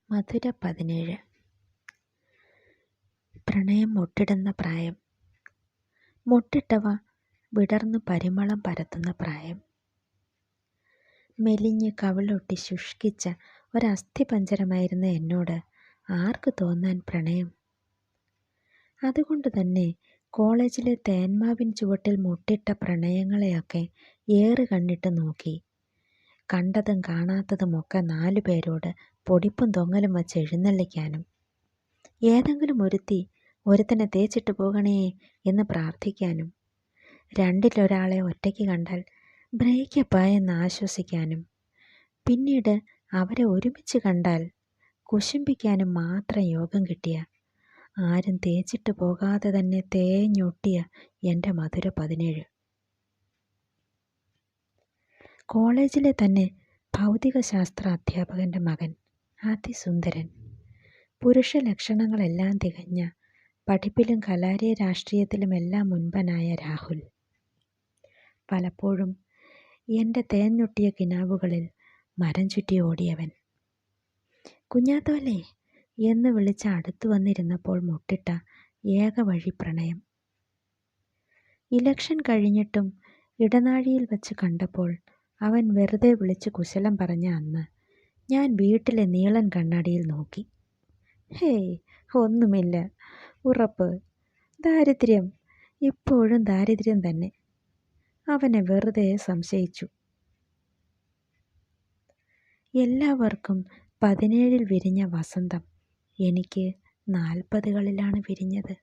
മധുര 17. പ്രണയം മുട്ടിടുന്ന പ്രായം. മുട്ടിട്ടവ വിടർന്നു പരിമളം പരത്തുന്ന പ്രായം. മെലിഞ്ഞ് കവിളൊട്ടി ശുഷ്കിച്ച ഒരസ്ഥിപഞ്ജരമായിരുന്ന എന്നോട് ആർക്ക് തോന്നാൻ പ്രണയം? അതുകൊണ്ട് തന്നെ കോളേജിലെ തേന്മാവിൻ ചുവട്ടിൽ മുട്ടിട്ട പ്രണയങ്ങളെയൊക്കെ ഏറ് കണ്ണിട്ട് നോക്കി. കണ്ടതും കാണാത്തതുമൊക്കെ 4 പേരോട് പൊടിപ്പും തൊങ്ങലും വച്ച് എഴുന്നള്ളിക്കാനും, ഏതെങ്കിലും ഒരുത്തനെ തേച്ചിട്ട് പോകണേ എന്ന് പ്രാർത്ഥിക്കാനും, രണ്ടിലൊരാളെ ഒറ്റയ്ക്ക് കണ്ടാൽ ബ്രേക്കപ്പായെന്ന് ആശ്വസിക്കാനും, പിന്നീട് അവരെ ഒരുമിച്ച് കണ്ടാൽ കുശുംബിക്കാനും മാത്രം യോഗം കിട്ടിയ, ആരും തേച്ചിട്ട് പോകാതെ തന്നെ തേഞ്ഞൊട്ടിയ എൻ്റെ മധുര 17. കോളേജിലെ തന്നെ ഭൗതികശാസ്ത്ര അധ്യാപകൻ്റെ മകൻ, അതിസുന്ദരൻ, പുരുഷ ലക്ഷണങ്ങളെല്ലാം തികഞ്ഞ, പഠിപ്പിലും കലാലയ രാഷ്ട്രീയത്തിലുമെല്ലാം മുൻപനായ രാഹുൽ. പലപ്പോഴും എൻ്റെ തേഞ്ഞൊട്ടിയ കിനാവുകളിൽ മരം ചുറ്റി ഓടിയവൻ. കുഞ്ഞാത്തോലേ എന്ന് വിളിച്ച് അടുത്തു വന്നിരുന്നപ്പോൾ മുട്ടിട്ട ഏകവഴി പ്രണയം. ഇലക്ഷൻ കഴിഞ്ഞിട്ടും ഇടനാഴിയിൽ വച്ച് കണ്ടപ്പോൾ അവൻ വെറുതെ വിളിച്ച് കുശലം പറഞ്ഞ അന്ന് ഞാൻ വീട്ടിലെ നീളൻ കണ്ണാടിയിൽ നോക്കി. ഹേയ്, ഒന്നുമില്ല, ഉറപ്പ്, ദാരിദ്ര്യം, ഇപ്പോഴും ദാരിദ്ര്യം തന്നെ. അവനെ വെറുതെ സംശയിച്ചു. എല്ലാവർക്കും 17 വിരിഞ്ഞ വസന്തം എനിക്ക് 40കളിലാണ് വിരിഞ്ഞത്.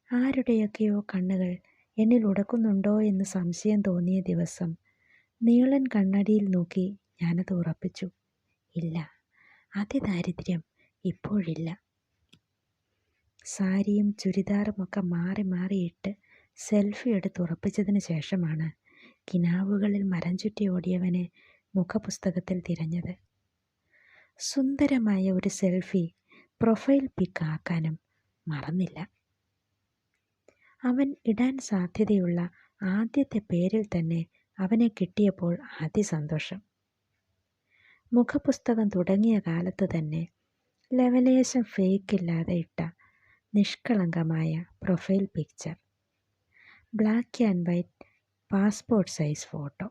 ആരുടെയൊക്കെയോ കണ്ണുകൾ എന്നിൽ ഉടക്കുന്നുണ്ടോ എന്ന് സംശയം തോന്നിയ ദിവസം നീളൻ കണ്ണാടിയിൽ നോക്കി ഞാനത് ഉറപ്പിച്ചു. ഇല്ല, അതിദാരിദ്ര്യം ഇപ്പോഴില്ല. സാരിയും ചുരിദാറുമൊക്കെ മാറി മാറിയിട്ട് സെൽഫി എടുത്ത് ഉറപ്പിച്ചതിന് ശേഷമാണ് കിനാവുകളിൽ മരം ചുറ്റി ഓടിയവനെ മുഖപുസ്തകത്തിൽ തിരഞ്ഞത്. സുന്ദരമായ ഒരു സെൽഫി പ്രൊഫൈൽ പിക്ക് ആക്കാനും മറന്നില്ല. അവൻ ഇടാൻ സാധ്യതയുള്ള ആദ്യത്തെ പേരിൽ തന്നെ അവനെ കിട്ടിയപ്പോൾ അതിസന്തോഷം. മുഖപുസ്തകം തുടങ്ങിയ കാലത്ത് തന്നെ ലവലേശം ഫേക്കില്ലാതെ ഇട്ട നിഷ്കളങ്കമായ profile picture, black and white passport size photo.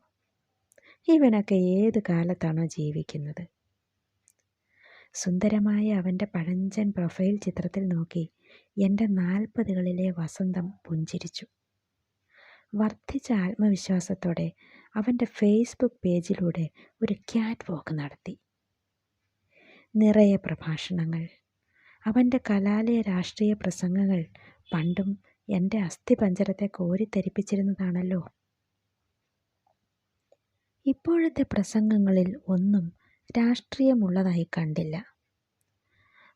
ഇവനൊക്കെ ഏത് കാലത്താണോ ജീവിക്കുന്നത്? സുന്ദരമായ അവൻ്റെ പഴഞ്ചൻ പ്രൊഫൈൽ ചിത്രത്തിൽ നോക്കി എൻ്റെ 40കളിലെ വസന്തം പുഞ്ചിരിച്ചു. വർദ്ധിച്ച ആത്മവിശ്വാസത്തോടെ അവൻ്റെ ഫേസ്ബുക്ക് പേജിലൂടെ ഒരു ക്യാറ്റ് വാക്ക് നടത്തി. നിറയെ പ്രഭാഷണങ്ങൾ, അവൻ്റെ കലാലയ രാഷ്ട്രീയ പ്രസംഗങ്ങൾ പണ്ടും എൻ്റെ അസ്ഥിപഞ്ജരത്തെ കോരിത്തരിപ്പിച്ചിരുന്നതാണല്ലോ. ഇപ്പോഴത്തെ പ്രസംഗങ്ങളിൽ ഒന്നും രാഷ്ട്രീയമുള്ളതായി കണ്ടില്ല.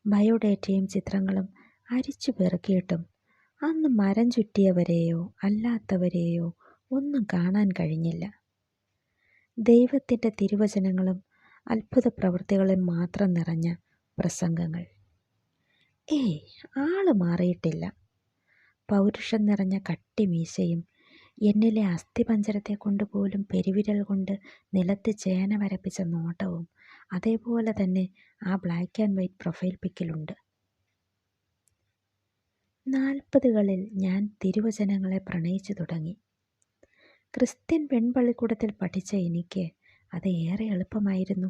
ബയോഡേറ്റയും ചിത്രങ്ങളും അരിച്ചു പെറുക്കിയിട്ടും അന്ന് മരം ചുറ്റിയവരെയോ അല്ലാത്തവരെയോ ഒന്നും കാണാൻ കഴിഞ്ഞില്ല. ദൈവത്തിൻ്റെ തിരുവചനങ്ങളും അത്ഭുത പ്രവൃത്തികളും മാത്രം നിറഞ്ഞ പ്രസംഗങ്ങൾ. ആള് മാറിയിട്ടില്ല. പൗരുഷം നിറഞ്ഞ കട്ടിമീശയും എന്നിലെ അസ്ഥിപഞ്ജരത്തെ കൊണ്ടുപോലും പെരുവിരൽ കൊണ്ട് നിലത്ത് ചേന വരപ്പിച്ച നോട്ടവും അതേപോലെ തന്നെ ആ ബ്ലാക്ക് ആൻഡ് വൈറ്റ് പ്രൊഫൈൽ പിക്കിലുണ്ട്. 40കളിൽ ഞാൻ തിരുവചനങ്ങളെ പ്രണയിച്ചു തുടങ്ങി. ക്രിസ്ത്യൻ പെൺപള്ളിക്കൂടത്തിൽ പഠിച്ച എനിക്ക് അത് ഏറെ എളുപ്പമായിരുന്നു.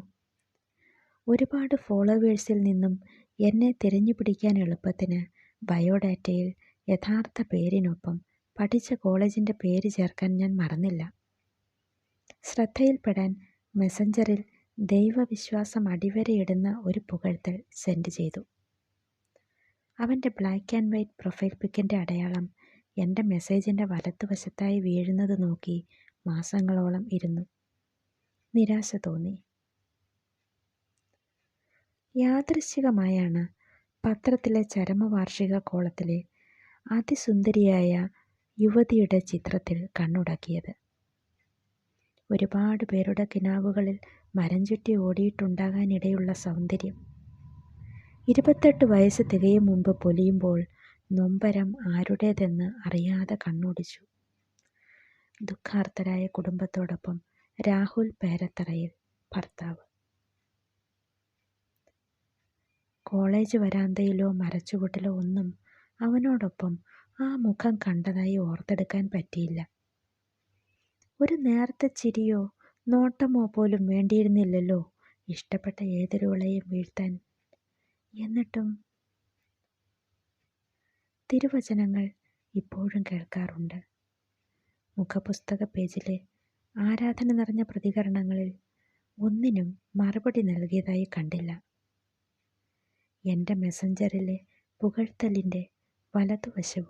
ഒരുപാട് ഫോളോവേഴ്സിൽ നിന്നും എന്നെ തിരഞ്ഞു പിടിക്കാൻ എളുപ്പത്തിന് ബയോഡാറ്റയിൽ യഥാർത്ഥ പേരിനൊപ്പം പഠിച്ച കോളേജിൻ്റെ പേര് ചേർക്കാൻ ഞാൻ മറന്നില്ല. ശ്രദ്ധയിൽപ്പെടാൻ മെസഞ്ചറിൽ ദൈവവിശ്വാസം അടിവരയിടുന്ന ഒരു പുകഴ്ത്തൽ സെൻഡ് ചെയ്തു. അവൻ്റെ ബ്ലാക്ക് ആൻഡ് വൈറ്റ് പ്രൊഫൈൽ പിക്കിൻ്റെ അടയാളം എൻ്റെ മെസ്സേജിൻ്റെ വലത്തുവശത്തായി വീഴുന്നത് നോക്കി മാസങ്ങളോളം ഇരുന്നു. നിരാശ തോന്നി. യാദൃശ്ചികമായാണ് പത്രത്തിലെ ചരമവാർഷിക കോളത്തിലെ അതിസുന്ദരിയായ യുവതിയുടെ ചിത്രത്തിൽ കണ്ണുടക്കിയത്. ഒരുപാട് പേരുടെ കിനാവുകളിൽ മരം ചുറ്റി ഓടിയിട്ടുണ്ടാകാനിടയുള്ള സൗന്ദര്യം 28 വയസ്സ് തികയും മുമ്പ് പൊലിയുമ്പോൾ നൊമ്പരം ആരുടേതെന്ന് അറിയാതെ കണ്ണോടിച്ചു. ദുഃഖാർത്തരായ കുടുംബത്തോടൊപ്പം രാഹുൽ പേരത്തറയിൽ, ഭർത്താവ്. കോളേജ് വരാന്തയിലോ മരച്ചുവട്ടിലോ ഒന്നും അവനോടൊപ്പം ആ മുഖം കണ്ടതായി ഓർത്തെടുക്കാൻ പറ്റിയില്ല. ഒരു നേർത്ത ചിരിയോ നോട്ടമോ പോലും വേണ്ടിയിരുന്നില്ലല്ലോ ഇഷ്ടപ്പെട്ട ഏതൊരുവളെയും വീഴ്ത്താൻ. എന്നിട്ടും തിരുവചനങ്ങൾ ഇപ്പോഴും കേൾക്കാറുണ്ട്. മുഖപുസ്തക പേജിലെ ആരാധന നിറഞ്ഞ പ്രതികരണങ്ങളിൽ ഒന്നിനും മറുപടി നൽകിയതായി കണ്ടില്ല. എൻ്റെ മെസ്സഞ്ചറിലെ പുകഴ്ത്തലിൻ്റെ വലതുവശവും